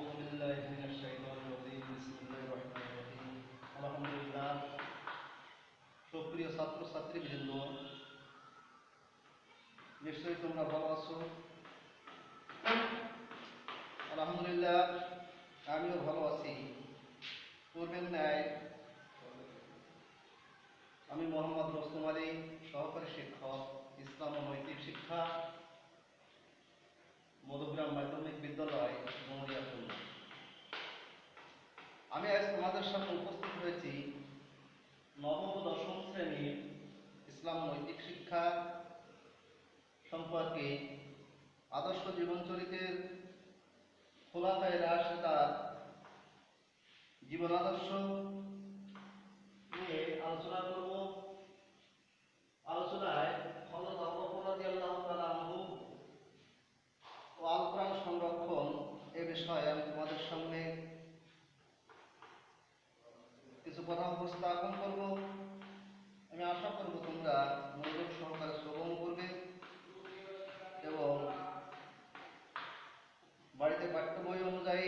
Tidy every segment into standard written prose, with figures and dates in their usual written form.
أعوذ بالله من الشيطان الرجيم بسم الله الرحمن الرحيم আলহামদুলিল্লাহ সুপ্রিয় ছাত্রছাত্রীবৃন্দ, নিশ্চয়ই তোমরা ভালো আছো। আলহামদুলিল্লাহ আমিও ভালো আছি। পূর্বের ন্যায় আমি মোহাম্মদ রোস্তম আলী, সহকারী শিক্ষক, ইসলাম ও নৈতিক শিক্ষা, মধুগ্রাম মাধ্যমিক বিদ্যালয়, ডুমুরিয়া খুলনা। আমি আজ তোমাদের সামনে উপস্থিত হয়েছি নবম ও দশম শ্রেণীর ইসলাম নৈতিক শিক্ষা সম্পর্কে আদর্শ জীবন চরিত্রের খোলাফায়ে রাশেদার জীবন আদর্শ নিয়ে আলোচনা করব। আলোচনায় হযরত আবু বকর রাদিয়াল্লাহু তাআলা আনহু ও আল কোরআন সংরক্ষণ এ বিষয়ে আমি তোমাদের সামনে কিছু কথা উপস্থাপন করব। আমি আশা করব তোমরা মনোযোগ সহকারে শ্রবণ করবে এবং বাড়িতে পাঠ্য বই অনুযায়ী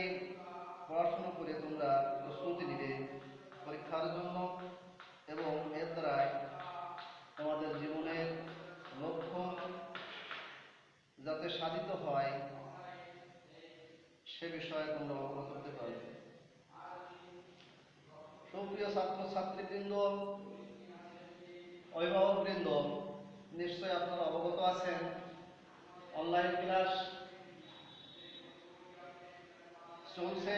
পড়াশোনা করে তোমরা প্রস্তুতি নিবে পরীক্ষার জন্য, এবং এর দ্বারাই তোমাদের জীবনের লক্ষ্য যাতে সাধিত হয় সে বিষয়ে তোমরা অবগত হতে পারবে। সুপ্রিয় ছাত্রছাত্রীবৃন্দ, অভিভাবকবৃন্দ, নিশ্চয়ই আপনারা অবগত আছেন অনলাইন ক্লাস চলছে।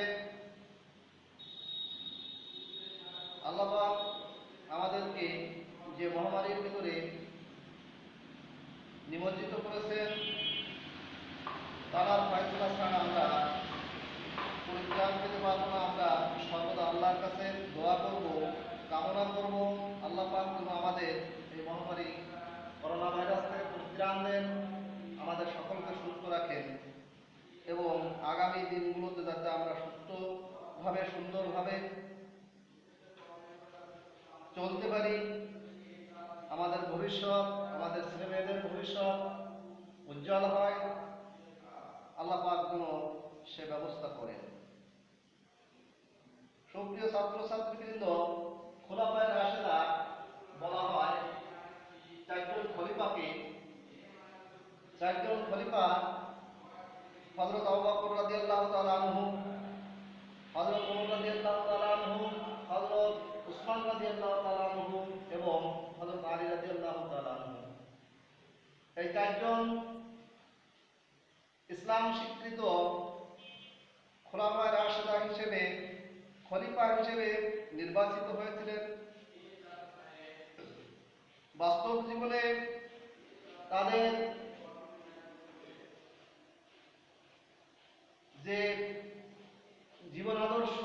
আল্লাহ পাক আমাদেরকে যে মহামারীর ভিতরে নিমজ্জিত করেছেন, তার ফয়সালা ছাড়া আমরা পরিত্রাণ পেতে পারবো না। আমরা সর্বদা আল্লাহর কাছে দোয়া করব, কামনা করব আল্লাহ পাক যেন আমাদের এই মহামারী করোনা ভাইরাস থেকে পরিত্রাণ দেন, আমাদের সকলকে সুস্থ রাখেন এবং আগামী দিনগুলোতে যাতে আমরা সুস্থভাবে সুন্দরভাবে চলতে পারি, আমাদের ভবিষ্যৎ, আমাদের ছেলেমেয়েদের ভবিষ্যৎ উজ্জ্বল হয়, আল্লাহ পাক যেন সে ব্যবস্থা করেন। সুপ্রিয় ছাত্রছাত্রীবৃন্দ, খোলাফায়ে রাশেদা বলা হয় চারজন খলিফাকে। চারজন খলিফা হযরত আবু বকর রাদিয়াল্লাহু তাআলা আনহু, হযরত ওমর রাদিয়াল্লাহু তাআলা আনহু, হযরত উসমান রাদিয়াল্লাহু তাআলা আনহু এবং হযরত আলী রাদিয়াল্লাহু তাআলা আনহু। এই চারজন ইসলাম স্বীকৃত খোলাফায়ে রাশেদা হিসেবে, খলিফা হিসেবে নির্বাচিত হয়েছিলেন। বাস্তব জীবনে তাদের যে জীবন আদর্শ,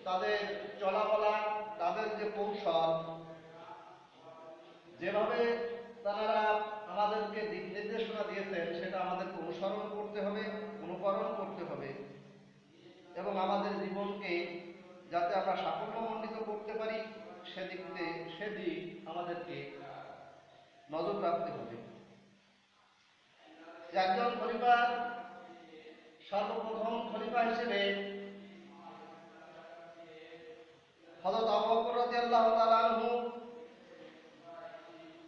তাদের চলাফেরা, তাদের যে কৌশল, যেভাবে তারা আমাদেরকে দিক নির্দেশনা দিয়েছেন সেটা আমাদেরকে অনুসরণ করতে হবে, অনুকরণ করতে হবে এবং আমাদের জীবনকে যাতে আমরা সাফল্যমণ্ডিত করতে পারি সেদিক আমাদেরকে নজর রাখতে হবে। একজন খলিফার সর্বপ্রথম খলিফা হিসেবে হযরত আবু বকর রাদিয়াল্লাহু তাআলা আনহু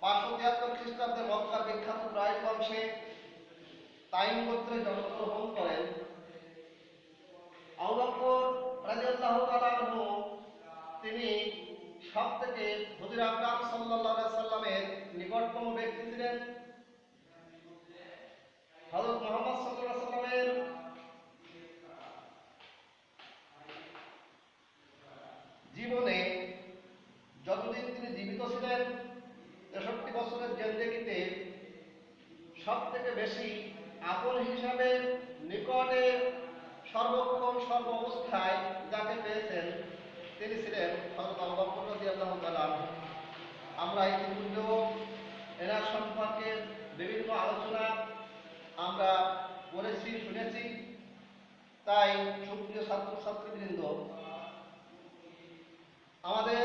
573 খ্রিস্টাব্দে মক্কার বিখ্যাত কুরাইশ বংশে তাইম গোত্রে জন্মগ্রহণ করেন। আবু বকর রাদিয়াল্লাহু তাআলা আনহু তিনি সবথেকে হুজুর আকরাম সাল্লাল্লাহু আলাইহি সাল্লামের নিকটতম ব্যক্তি ছিলেন। হযরত মুহাম্মদ সাল্লাল্লাহু আলাইহি সাল্লামের জীবনে যতদিন তিনি জীবিত ছিলেন, 63 বছরের জিন্দেগিতে সব থেকে বেশি আপন হিসাবে নিকটে সর্বক্ষণ সর্ব অবস্থায় যাকে পেয়েছেন তিনি ছিলেন হযরত আবু বকর রাদিয়াল্লাহু তাআলা আনহু। আমরা ইতিপূর্বেও এনার সম্পর্কে বিভিন্ন আলোচনা আমরা করেছি, শুনেছি। তাই সুপ্রিয় ছাত্রছাত্রীবৃন্দ, আমাদের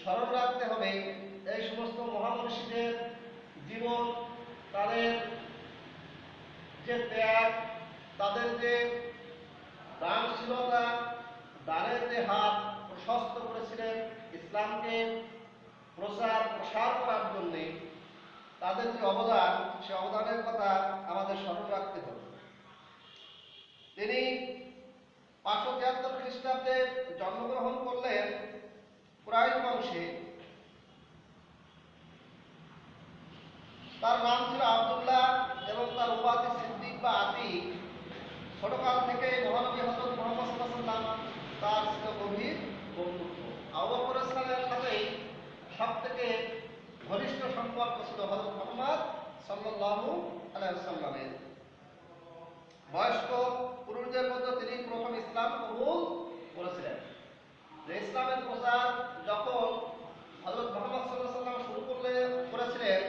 স্মরণ রাখতে হবে এই সমস্ত মহামনীষীদের জীবন, তাদের যে ত্যাগ, তাদের যে দানশীলতা, দানের যে হাত প্রশস্ত করেছিলেন ইসলামকে প্রসার করার জন্য, তাদের যে অবদান, সে অবদানের কথা আমাদের স্মরণ রাখতে হবে। তিনি 573 খ্রিস্টাব্দে জন্মগ্রহণ করলেন কুরাইশ বংশে। তার নাম ছিল আব্দুল্লাহ এবং তার উপাধি সিদ্দিক বা আতিক। ছোটকাল থেকে মহানবী হযরত মুহাম্মদ সাল্লাল্লাহু আলাইহি ওয়াসাল্লাম তার ছিল গভীর বন্ধুত্ব। আবু বকর সাল্লাল্লাহু সাথে সবথেকে ঘনিষ্ঠ সম্পর্ক ছিল হযরত মুহাম্মদ সাল্লাল্লাহু আলাইহি ওয়াসাল্লামের। বয়স্ক পুরুষদের মধ্যে তিনি প্রথম ইসলাম কবুল করেছিলেন। যে ইসলামের প্রচার যখন হযরত মুহাম্মদ সাল্লাল্লাহু আলাইহি ওয়াসাল্লাম শুরু করেছিলেন,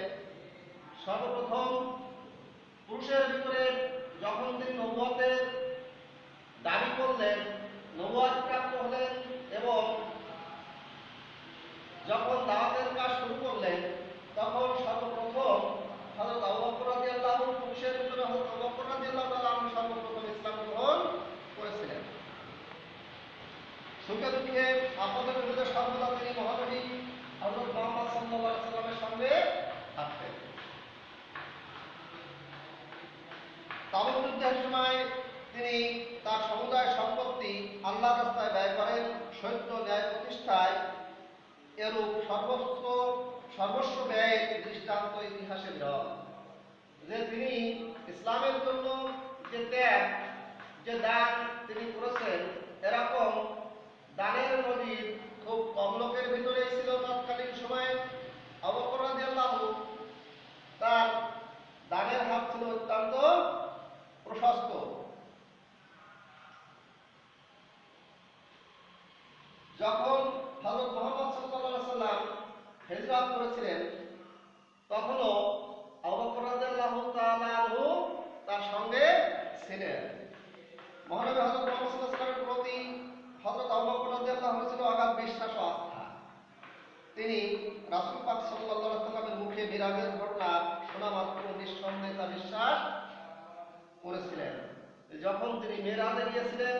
সর্বপ্রথম পুরুষের ভিতরে যখন তিনি নবুয়তের দাবি করলেন, নবুয়ত প্রাপ্ত হলেন এবং যখন দাওয়াতের কাজ শুরু করলেন, তখন সর্বপ্রথম হযরত আবু বকর রাদিয়াল্লাহু আনহু, পুরুষের ভিতরে হযরত আবু বকর রাদিয়াল্লাহু তাআলা আনহু সর্বপ্রথম ইসলাম গ্রহণ করেছিলেন। সুখে দুঃখে আপদের বিরুদ্ধে সর্বদা তিনি মহানবী হযরত মুহাম্মদ সাল্লাল্লাহু আলাইহি ওয়াসাল্লামের সঙ্গে থাকতেন। তাবুক যুদ্ধের সময় তিনি তার সমুদায় সম্পত্তি আল্লাহর রাস্তায় ব্যয় করেন। সত্য ন্যায় প্রতিষ্ঠায় এরূপ সর্বস্ব ব্যয়ের দৃষ্টান্ত ইতিহাসে বিরল। যে তিনি ইসলামের জন্য যে ত্যাগ, যে দান তিনি করেছেন, এরকম দানের নজির খুব কম লোকের ভিতরেই ছিল তৎকালীন সময়ে। আবু বকর রাদিয়াল্লাহু তার দানের হাত ছিল অত্যন্ত প্রশস্ত। যখন হযরত মুহাম্মদ সাল্লাল্লাহু আলাইহি ওয়াসাল্লাম হিজরত করেছিলেন, তখনও আবু বকর রাদিয়াল্লাহু তাআলা আনহু তার সঙ্গে ছিলেন। মহানবী হযরত মুহাম্মদ সাল্লাল্লাহু আলাইহি ওয়াসাল্লামের প্রতি হযরত আবু বকর রাদিয়াল্লাহু আনহু ছিল অগাধ বিশ্বাস ও আস্থা। তিনি রাসূল পাক সাল্লাল্লাহু আলাইহি ওয়াসাল্লামের মুখে মিরাজের ঘটনা শোনা মাত্র নিঃসন্দেহে তা বিশ্বাস করেছিলেন। যখন তিনি মেরাজে গিয়েছিলেন,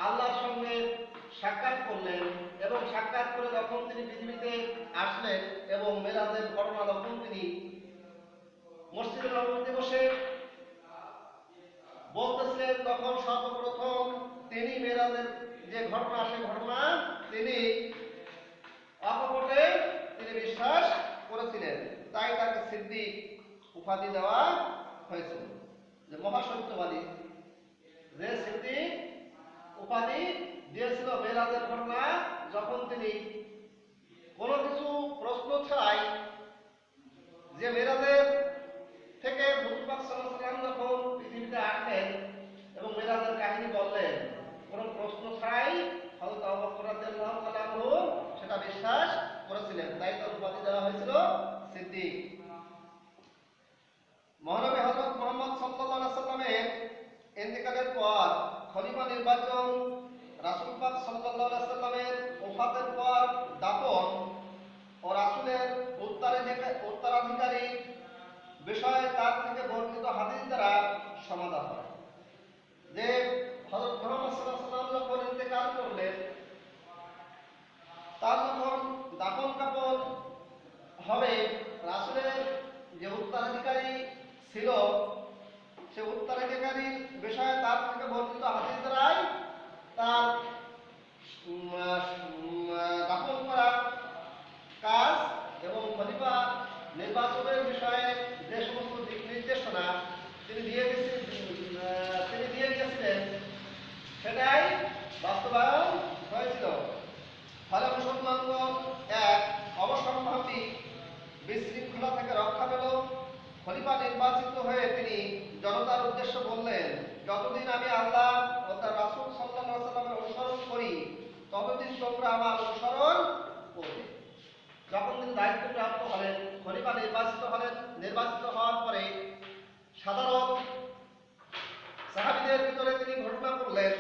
আল্লাহর সঙ্গে সাক্ষাৎ করলেন এবং সাক্ষাৎ করে যখন তিনি পৃথিবীতে আসলেন এবং মেরাজের ঘটনা যখন তিনি মসজিদে নববীতে বসে বলতেছিলেন, তখন সর্বপ্রথম তিনি মেরাজের যে ঘটনা, সেই ঘটনা তিনি অকপটে তিনি বিশ্বাস করেছিলেন। তাই তাকে সিদ্দিক উপাধি দেওয়া হয়েছিল, যে মহাসত্যবাদী। যে সিদ্দিক উপাধি দিয়েছিল মেরাজের ঘটনা, যখন তিনি কোনো কিছু প্রশ্ন ছাড়াই, যে মেরাজের থেকে হুজুর পাক সাল্লাল্লাহু আলাইহি ওয়াসাল্লাম যখন পৃথিবীতে আসলেন এবং মেরাজের কাহিনী বললেন, কোনো প্রশ্ন ছাড়াই হযরত আবু বকর রাদিয়াল্লাহু তাআলা আনহু সেটা বিশ্বাস করেছিলেন। তাই তার উপাধি দেওয়া হয়েছিল সিদ্দিক। মহানবী হযরত মুহাম্মদ সাল্লাল্লাহু আলাইহি ওয়াসাল্লামের ইন্তেকালের পর খলিফা নির্বাচন, রাসূল পাক সাল্লাল্লাহু আলাইহি ওয়াসাল্লামের ওফাতের পর দাফন ও রাসূলের উত্তরাধিকারী বিষয়ে তার থেকে বর্ণিত হাদিস দ্বারা সমাধান হয়। যে হযরত মুহাম্মদ সাল্লাল্লাহু আলাইহি ওয়াসাল্লাম যখন ইন্তেকাল করলেন, তার যখন দাফন কাফন হবে, রাসূলের যে উত্তরাধিকারী ছিল, সে উত্তরাধিকারীর বিষয়ে তার থেকে বর্ণিত হাদিস দ্বারাই তার দাফন করা কাজ এবং খলিফা নির্বাচনের বিষয়ে যে সমস্ত দিক নির্দেশনা তিনি দিয়ে গিয়েছিলেন, সেটাই বাস্তবায়ন হয়েছিল। ফলে মুসলমানগণ এক অবসম্ভাবী বিশৃঙ্খলা থেকে রক্ষা পেল। খলিফা নির্বাচিত হয়ে তিনি জনতার উদ্দেশ্যে বললেন, যতদিন আমি আল্লাহ ও তার রাসূল সাল্লাল্লাহু আলাইহি ওয়াসাল্লামের অনুসরণ করি, ততদিন তোমরা আমার অনুসরণ করবে। যখন তিনি দায়িত্বপ্রাপ্ত হলেন, খলিফা নির্বাচিত হওয়ার পরে সাধারণ সাহাবীদের ভিতরে তিনি ঘোষণা করলেন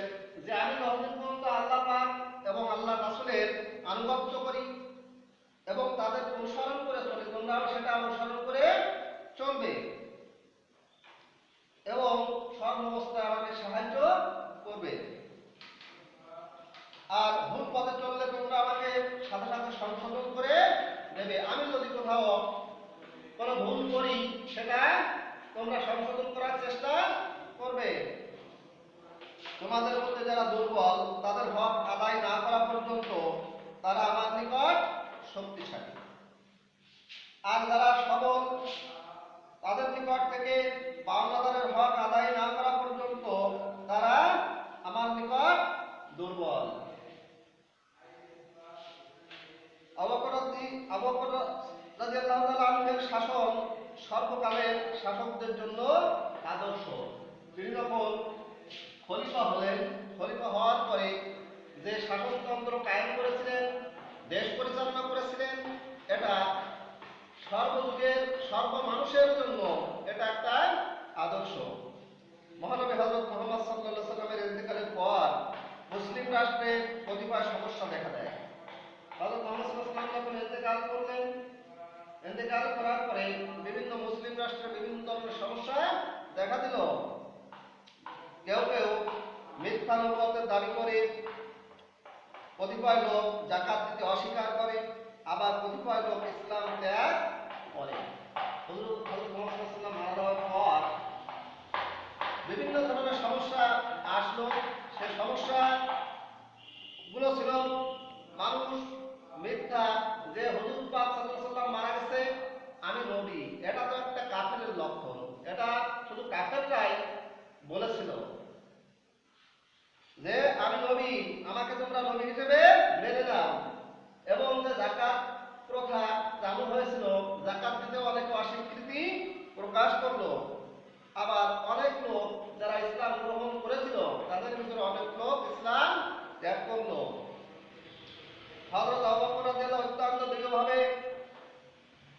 যে আমি যতদিন পর্যন্ত আল্লাহ পাক এবং আল্লাহ রাসূলের আনুগত্য করি এবং তাদের অনুসরণ করে চলি, তোমরাও সেটা অনুসরণ করে চলবে এবং সর্বাবস্থায় আমাকে সাহায্য করবে। কোথাও কোনো ভুল করি সেটা তোমরা সংশোধন করার চেষ্টা করবে। তোমাদের মধ্যে যারা দুর্বল তাদের হক আদায় না করা পর্যন্ত তারা আমার নিকট শক্তিশালী, আর যারা সবল তাদের নিকট থেকে পাওনাদারের হক আদায় না করা পর্যন্ত তারা আমার নিকট দুর্বল। আবু বকর রাদিয়াল্লাহু তাআলা আনহুর শাসন সর্বকালের শাসকদের জন্য আদর্শ। তিনি যখন খলিফা হলেন, খলিফা হওয়ার পরে যে শাসনতন্ত্র কায়েম করেছিলেন, দেশ পরিচালনা করেছিলেন, এটা সর্বযুগের সর্বমানুষের জন্য এটা একটা আদর্শ। মহানবী হযরত মুহাম্মদ সাল্লাল্লাহু আলাইহি ওয়াসাল্লামের ইন্তেকালের পর মুসলিম রাষ্ট্রে কতিপয় সমস্যা দেখা দেয়। হযরত মুহাম্মদ সাল্লাল্লাহু আলাইহি ওয়াসাল্লাম যখন ইন্তেকাল করলেন, ইন্তেকাল করার পরে বিভিন্ন মুসলিম রাষ্ট্রে বিভিন্ন ধরনের সমস্যা দেখা দিল। কেউ কেউ মিথ্যা নবুয়তের দাবি করে, কতিপয় লোক যাকাত দিতে অস্বীকার করে, আবার কতিপয় লোক ইসলাম ত্যাগ করে। হযরত মুহাম্মদ সাল্লাল্লাহু আলাইহি ওয়াসাল্লাম মারা যাওয়ার পর বিভিন্ন ধরনের সমস্যা আসলো। সেই সমস্যা গুলো ছিল মানুষ মিথ্যা যে হুজুর পাক সাল্লাল্লাহু আলাইহি ওয়াসাল্লাম মারা গেছে, আমি নবী, এটা তো একটা কাফেরের লক্ষণ, এটা শুধু কাফেররাই বলেছিল যে আমি নবী, আমাকে তোমরা নবী হিসেবে মেনে নাও। এবং যে যাকাত প্রথা চালু হয়েছিল, যাকাত দিতে অনেকে অস্বীকৃতি প্রকাশ করলো। আবার অনেক লোক যারা ইসলাম গ্রহণ করেছিল তাদের ভিতরে অনেক লোক ইসলাম ত্যাগ করলো। হযরত আবু বকর রাদিয়াল্লাহু অত্যন্ত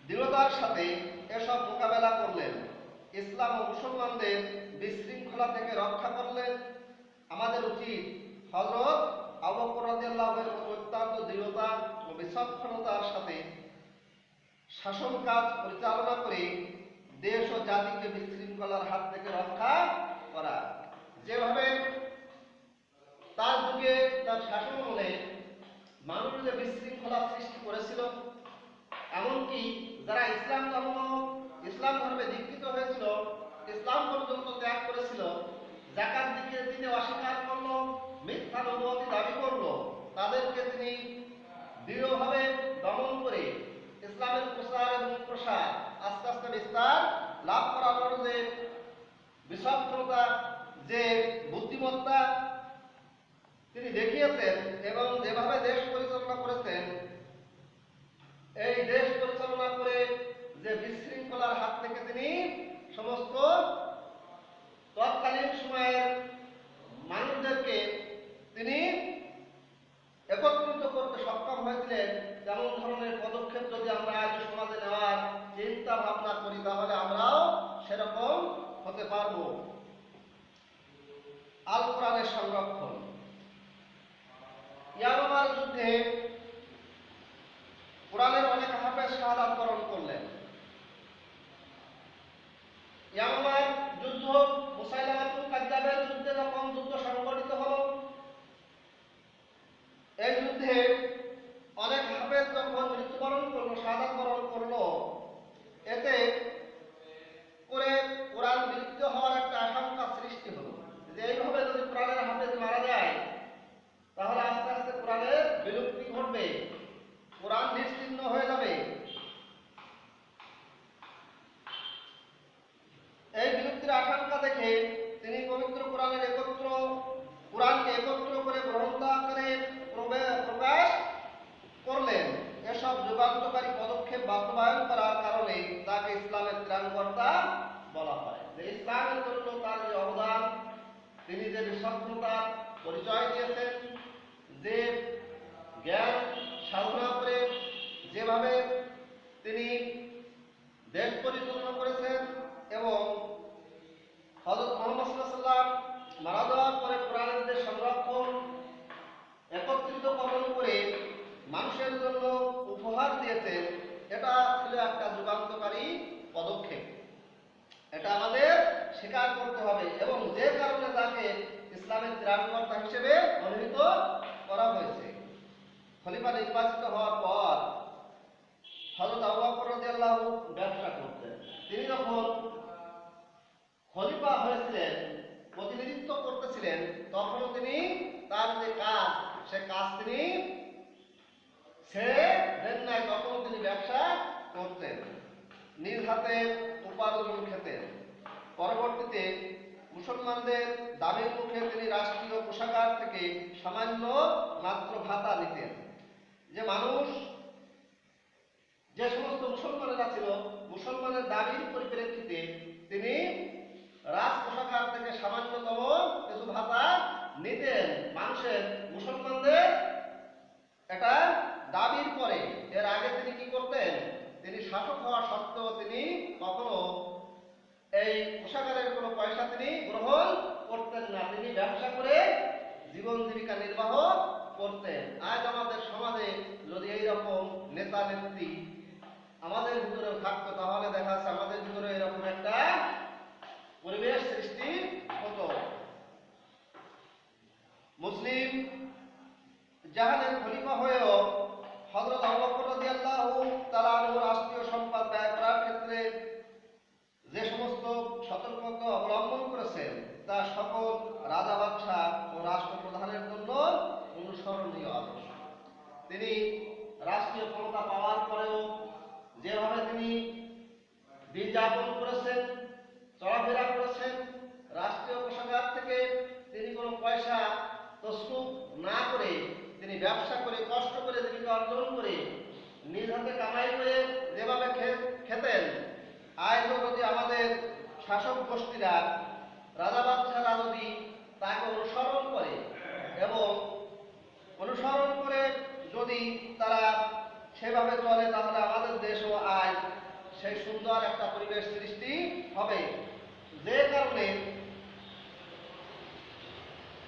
দৃঢ়তার সাথে এসব মোকাবেলা করলেন, ইসলাম ও মুসলমানদের বিশৃঙ্খলা থেকে রক্ষা করলেন। আমাদের উচিত হযরত আবু বকর রাদিয়াল্লাহু আনহু অত্যন্ত দৃঢ়তা ও বিচক্ষণতার সাথে শাসন কাজ পরিচালনা করে দেশ ও জাতিকে বিশৃঙ্খলার হাত থেকে রক্ষা করা। যেভাবে তার যুগে তার শাসন আমলে মানুষ যে বিশৃঙ্খলা সৃষ্টি করেছিল, এমনকি যারা ইসলাম ধর্মে দীক্ষিত হয়েছিল, ইসলাম পর্যন্ত ত্যাগ করেছিল, যাকাত দিতে অস্বীকার করলো, মিথ্যা নবুয়তি দাবি করলো, তাদেরকে তিনি দৃঢ়ভাবে দমন করে ইসলামের প্রচার এবং প্রসার আস্তে আস্তে বিস্তার লাভ করানোর যে বিচক্ষণতা, যে বুদ্ধিমত্তা তিনি দেখিয়েছেন এবং যেভাবে দেশ পরিচালনা করেছেন, এই দেশ পরিচালনা করে যে বিশৃঙ্খলার হাত থেকে তিনি সমস্ত তৎকালীন সময়ের মানুষদেরকে তিনি একত্রিত করতে সক্ষম হয়েছিলেন, যেমন ধরনের পদক্ষেপ যদি আমরা আজ সমাজে নেওয়ার চিন্তা ভাবনা করি তাহলে আমরাও সেরকম হতে পারব। আল কোরআনের সংরক্ষণ। ইয়ামামার যুদ্ধে কোরআনের অনেক হাফেজ শাহাদাত বরণ করলেন। ইয়ামামার যুদ্ধ, মুসাইলামাতুল কাযযাবের যুদ্ধে যখন যুদ্ধ সংঘটিত হলো, এই যুদ্ধে অনেক হাফেজ যখন মৃত্যুবরণ করলো, শাহাদাত বরণ করলো, এতে করে কোরআন বিলুপ্ত হওয়ার একটা আশঙ্কা সৃষ্টি হলো যে এইভাবে যদি কোরআনের হাফেজ মারা যায় তাহলে আস্তে আস্তে কোরআনের বিলুপ্তি ঘটবে, কোরআন নিশ্চিহ্ন হয়ে যাবে। এই বিলুপ্তির আশঙ্কা দেখে তিনি পবিত্র কোরআনকে একত্র করে গ্রন্থ আকারে প্রকাশ করলেন। এসব যুগান্তকারী পদক্ষেপ বাস্তবায়ন করার কারণে তাকে ইসলামের ত্রাণকর্তা বলা হয়। যে ইসলামের জন্য তার যে অবদান, তিনি যে বিচক্ষণতার পরিচয় দিয়েছেন, যে জ্ঞান সাধনা করে যেভাবে তিনি দেশ পরিচালনা করেছেন, এবং হযরত মুহাম্মদ সাল্লাল্লাহু আলাইহি ওয়াসাল্লাম মারা যাওয়ার পরে কোরআনের যে সংরক্ষণ, একত্রিতকরণ করে মানুষের জন্য উপহার দিয়েছেন, এটা ছিল একটা যুগান্তকারী পদক্ষেপ। এটা আমাদের স্বীকার করতে হবে, এবং যে কারণে তাকে ইসলামের ত্রাণকর্তা হিসেবে অভিহিত করা হয়েছে। খলিফা নির্বাচিত হওয়ার পর হযরত আবু বকর রাদিয়াল্লাহু ব্যবসা করতেন। তিনি যখন খলিফা হয়েছিলেন, প্রতিনিধিত্ব করতেছিলেন, তখন তিনি তার যে কাজ, সে কাজ তিনি ছেড়ে দেন নাই। তখন তিনি ব্যবসা করতেন, নিজ হাতে উপার্জন খেতেন। পরবর্তীতে মুসলমানদের দাবির মুখে তিনি রাষ্ট্রীয় কোষাগার থেকে সামান্য মাত্র ভাতা নিতেন। যে মানুষ, যে সমস্ত মুসলমানেরা ছিল, মুসলমানের দাবির পরিপ্রেক্ষিতে তিনি রাজ কোষাগার থেকে সামান্যতম কিছু ভাতা নিতেন মানুষের, মুসলমানদের এটা দাবির পরে। এর আগে তিনি কি করতেন? তিনি শাসক হওয়া সত্ত্বেও তিনি কখনো এই কোষাগারের কোনো পয়সা তিনি গ্রহণ করতেন না। তিনি ব্যবসা করে জীবন জীবিকা নির্বাহ করতেন। আজ আমাদের সমাজে যদি এইরকম নেতা নেত্রী আমাদের ভিতরেও থাকতো, তাহলে দেখা যাচ্ছে আমাদের ভিতরে এরকম একটা পরিবেশ সৃষ্টি হতো। মুসলিম জাহানের খলিফা হয়েও হযরত আবু বকর রাদিয়াল্লাহু তাআলা আনহু রাষ্ট্রীয় সম্পদ ব্যয় করার ক্ষেত্রে যে সমস্ত সতর্কতা অবলম্বন করেছেন, তা সকল রাজা বাদশাহ ও রাষ্ট্রপ্রধানের জন্য অনুসরণীয় আদর্শ। তিনি রাষ্ট্রীয় ক্ষমতা পাওয়ার পরেও যেভাবে তিনি দিন যাপন করেছেন, চলাফেরা করেছেন, রাষ্ট্রীয় কোষাগার থেকে তিনি কোনো পয়সা তসরুপ না করে তিনি ব্যবসা করে কষ্ট করে জীবিকা অর্জন করে নিজ হাতে কামাই করে যেভাবে খেতেন, আজও যদি আমাদের শাসক গোষ্ঠীরা, রাজা বাদশাহরা যদি তাকে অনুসরণ করে এবং অনুসরণ করে যদি তারা সেভাবে চলে, তাহলে আমাদের দেশও আজ সেই সুন্দর একটা পরিবেশ সৃষ্টি হবে। যে কারণে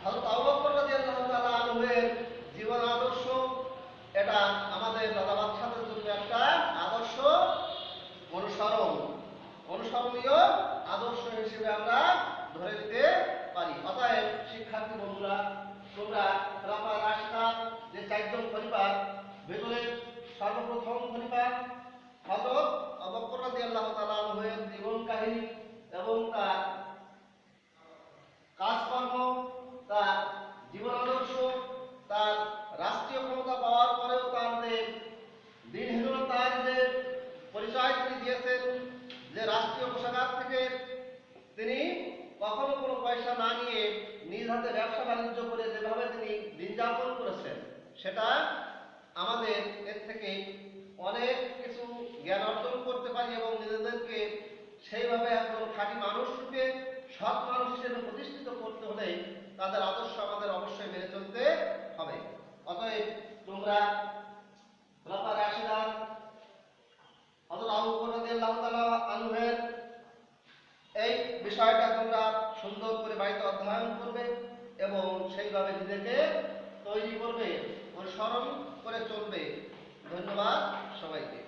হযরত আবু বকর রাদিয়াল্লাহু তাআলা আনহুর জীবন আদর্শ, এটা আমাদের রাজা বাদশাহদের জন্য একটা আদর্শ, অনুসরণীয় আদর্শ হিসেবে আমরা ধরে নিতে পারি। অতএব শিক্ষার্থী বন্ধুরা, তোমরা খোলাফায়ে রাশিদান যে চারজন খলিফার ভিতরে সর্বপ্রথম খলিফা হযরত আবু বকর রাদিয়াল্লাহু তাআলা আনহুর জীবন কাহিনী এবং তার কাজকর্ম, তার জীবন আদর্শ, তার রাষ্ট্রীয় ক্ষমতা পাওয়ার পরেও তার যে দিনহীনতার যে পরিচয় তিনি দিয়েছেন, যে রাষ্ট্রীয় কোষাগার থেকে তিনি কখনো কোনো পয়সা না নিয়ে নিজ হাতে ব্যবসা বাণিজ্য করে যেভাবে তিনি দিন যাপন করেছেন, সেটা আমাদের এর থেকে অনেক কিছু জ্ঞান অর্জন করতে পারি এবং নিজেদেরকে সেইভাবে একজন খাঁটি মানুষ রূপে, সৎ মানুষ হিসেবে প্রতিষ্ঠিত করতে হলে তাদের আদর্শ আমাদের অবশ্যই মেনে চলতে হবে। অতএব তোমরা খোলাফায়ে রাশিদান হযরত আবু বকর রাদিয়াল্লাহু তাআলা আনহুর এই বিষয়টা তোমরা সুন্দর করে বাড়িতে অধ্যয়ন করবে এবং সেইভাবে নিজেকে তৈরি করবে, অনুসরণ করে চলবে। ধন্যবাদ সবাইকে।